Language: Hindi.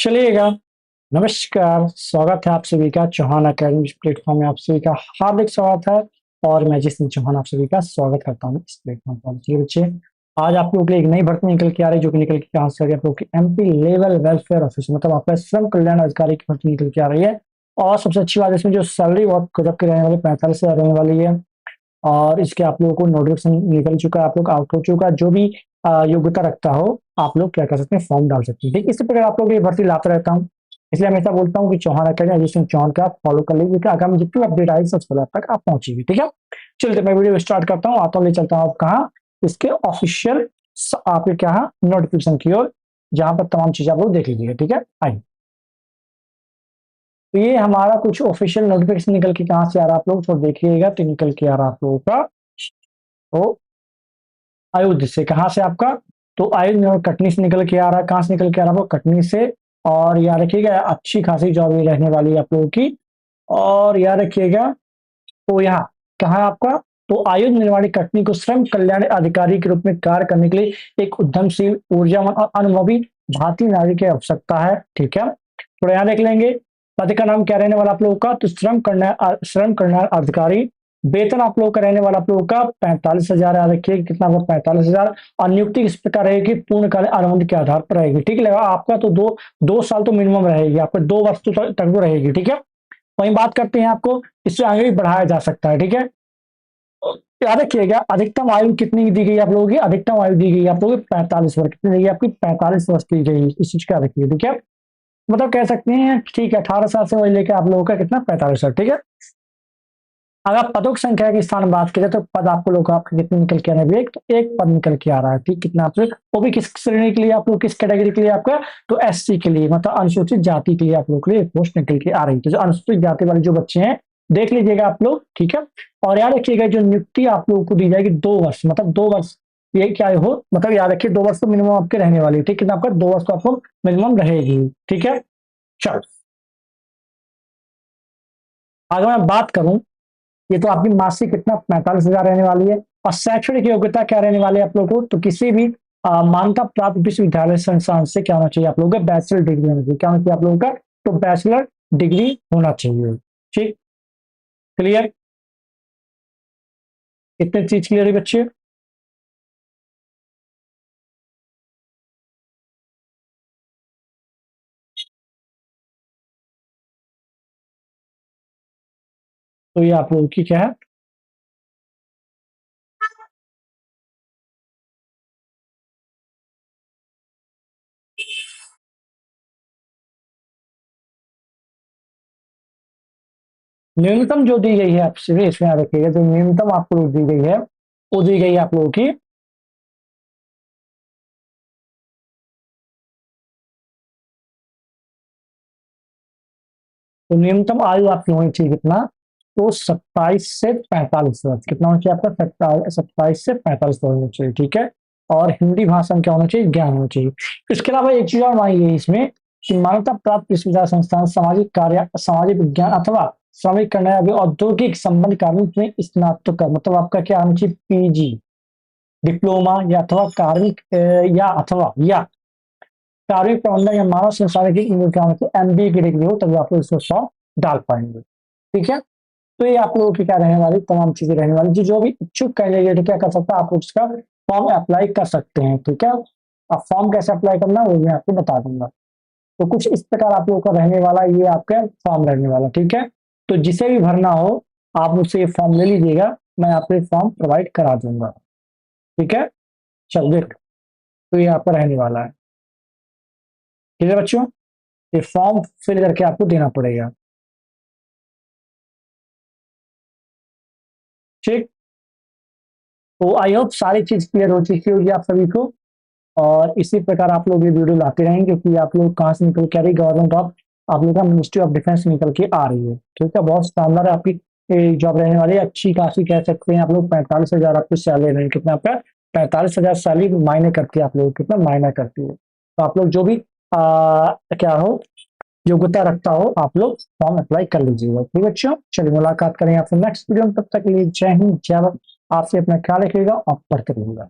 चलिएगा। नमस्कार, स्वागत है आप सभी का चौहान अकेडमी प्लेटफॉर्म में। आप सभी का हार्दिक स्वागत है और मैं जिसने चौहान आप सभी का स्वागत करता हूँ इस प्लेटफॉर्म पर। चलिए बच्चे, आज आप लोग के लिए एक नई भर्ती निकल के आ रही है, जो कि निकल के कहाँ से आ रही है? आप लोग की एमपी लेवल वेलफेयर ऑफिस, मतलब आपका श्रम कल्याण अधिकारी की भर्ती निकल के आ रही है। और सबसे अच्छी बात इसमें जो सैलरी बहुत गजब की रहने वाली 45,000 रहने वाली है। और इसके आप लोगों को नोटिफिकेशन निकल चुका है, आप लोग आउट हो चुका है। जो भी योग्यता रखता हो आप लोग क्या कर सकते हैं, फॉर्म डाल सकते हैं। ठीक, इसी प्रकार आप लोग ये भर्ती लाता रहता हूँ, इसलिए हमेशा बोलता हूँ कि चौहान अकेडमी अजीत सिंह चौहान का आप फॉलो कर लीजिए, आगामी जितनी अपडेट आएगी सबसे पहले आप तक आप पहुंचेगी। ठीक है, चलिए मैं वीडियो स्टार्ट करता हूँ, आता हूँ, ले चलता हूँ आप कहाँ, इसके ऑफिशियल आपके क्या नोटिफिकेशन की ओर, जहां पर तमाम चीजें आप लोग देख लीजिएगा। ठीक है, आइए। तो ये हमारा कुछ ऑफिशियल नोटिफिकेशन निकल के कहाँ से आ रहा है आप लोग तो देखिएगा। तो निकल के आ रहा है आप लोगों का तो आयुध से, कहाँ से आपका, तो आयुध और कटनी से निकल के आ रहा है। कहाँ से निकल के आ रहा है वो, कटनी से। और याद रखिएगा अच्छी खासी जॉब ये रहने वाली है आप लोगों की। और याद रखिएगा, तो यहाँ कहाँ है आपका, तो आयुध निर्माणी कटनी को श्रम कल्याण अधिकारी के रूप में कार्य करने के लिए एक उद्यमशील, ऊर्जावान और अनुभवी भारतीय नागरिक की आवश्यकता है। ठीक है, थोड़ा यहाँ देख लेंगे पद का नाम क्या रहने वाला आप लोगों का, तो श्रम कल्याण अधिकारी। वेतन आप लोगों का रहने वाला आप लोगों का 45,000 याद रखिए, कितना होगा 45,000। और नियुक्ति किस प्रकार रहेगी, पूर्णकालीन अनुबंध के आधार पर रहेगी। ठीक है, आपका तो दो दो साल तो मिनिमम रहेगी, आपका 2 वर्ष तक तो रहेगी। ठीक है, वहीं बात करते हैं आपको इससे आगे भी बढ़ाया जा सकता है। ठीक है, याद रखिएगा अधिकतम आयु कितनी दी गई आप लोगों की, अधिकतम आयु दी गई आप लोगों की 45 वर्ष। कितनी दी गई आपकी, 45 वर्ष दी गई, इस चीज का रखिए। ठीक है, मतलब कह सकते हैं ठीक है 18 साल से वही लेकर आप लोगों का कितना 45 वर्ष। ठीक है, अगर पदों की संख्या के स्थान में बात करें तो पद आपको लोग आपके कितने निकल के आ रहे हैं, तो एक पद निकल के आ रहा है। ठीक, कितना आपसे, वो भी किस श्रेणी के लिए आप लोग, किस कैटेगरी के लिए आपका, तो एससी के लिए, मतलब अनुसूचित जाति के लिए आप लोग के लिए पोस्ट निकल के आ रही है। तो जो अनुसूचित जाति वाले जो बच्चे हैं देख लीजिएगा आप लोग। ठीक है, और याद रखिएगा जो नियुक्ति आप लोगों को दी जाएगी 2 वर्ष, मतलब 2 वर्ष ये क्या हो, मतलब याद रखिए 2 वर्ष तो मिनिमम आपके रहने वाली है। ठीक, कितना आपका 2 वर्ष तो आपको मिनिमम रहेगी। ठीक है, चलो अगर मैं बात करूं, ये तो आपकी मासिक कितना 45,000 रहने वाली है। और शैक्षणिक योग्यता क्या रहने वाली है आप लोगों को, तो किसी भी मान्यता प्राप्त विश्वविद्यालय संस्थान से क्या होना चाहिए आप लोगों का, बैचलर डिग्री होना चाहिए। क्या होना चाहिए आप लोगों का, तो बैचलर डिग्री होना चाहिए। ठीक, क्लियर, इतने चीज क्लियर है बच्चे। तो ये आप लोगों की क्या है, न्यूनतम जो दी गई है आपसे, इसमें याद रखिएगा जो न्यूनतम आपको दी गई है वो दी गई है आप लोगों की, तो न्यूनतम आयु आपकी होनी चाहिए कितना, तो 27 से 45 वर्ष। कितना होना चाहिए आपका, 27 से 45 वर्ष होना चाहिए। ठीक है, और हिंदी भाषा में क्या होना चाहिए, ज्ञान होना चाहिए। इसके अलावा एक चीज और मांगी है इसमें कि मान्यता प्राप्त विश्वविद्यालय संस्थान सामाजिक कार्य, सामाजिक विज्ञान अथवा श्रमिक कल्याण अभी औद्योगिक संबंध कार्मिक में स्नातक, मतलब आपका क्या होना चाहिए, पीजी, डिप्लोमा या अथवा कार्मिक या अथवा या कार्मिक प्रबंधन या मानव संसाधन की एमबीए की डिग्री हो, तभी आप लोग इसको फॉर्म डाल पाएंगे। ठीक है, तो ये आप लोगों की क्या रहने वाली तमाम चीजें रहने वाली, जो भी इच्छुक कैंडिडेट क्या कर सकता है, आप उसका फॉर्म अप्लाई कर सकते हैं। ठीक है, अब फॉर्म कैसे अप्लाई करना है वो मैं आपको बता दूंगा। तो कुछ इस प्रकार आप लोगों का रहने वाला, ये आपका फॉर्म रहने वाला। ठीक है, तो जिसे भी भरना हो आप मुझसे ये फॉर्म ले लीजिएगा, मैं आपको ये फॉर्म प्रोवाइड करा दूंगा। ठीक है, चल देख, तो ये आपका रहने वाला है। ठीक है बच्चों, ये फॉर्म फिल करके आपको देना पड़ेगा। ठीक, तो आई होप सारी चीज क्लियर हो चुकी होगी आप सभी को। और इसी प्रकार आप लोग ये वीडियो लाते रहेंगे, क्योंकि आप लोग कहाँ से निकल के आ रही, गवर्नमेंट ऑफ आप लोग का मिनिस्ट्री ऑफ डिफेंस निकल के आ रही है। ठीक है, बहुत शानदार आपकी जॉब रहने वाली है, अच्छी खासी कह सकते हैं आप लोग। 45,000 आपकी सैलरी रहेगी, कितना आपका 45,000 सैलरी मायने करती है आप लोग, कितना मायने करती है। तो आप लोग जो भी क्या हो, योग्यता रखता हो आप लोग फॉर्म अप्लाई कर लीजिएगा। ठीक है बच्चों, चलिए मुलाकात करेंगे आपसे नेक्स्ट वीडियो में, तब तक के लिए जय हिंद जय भारत। आपसे अपना ख्याल रखिएगा और पढ़ते रहिएगा।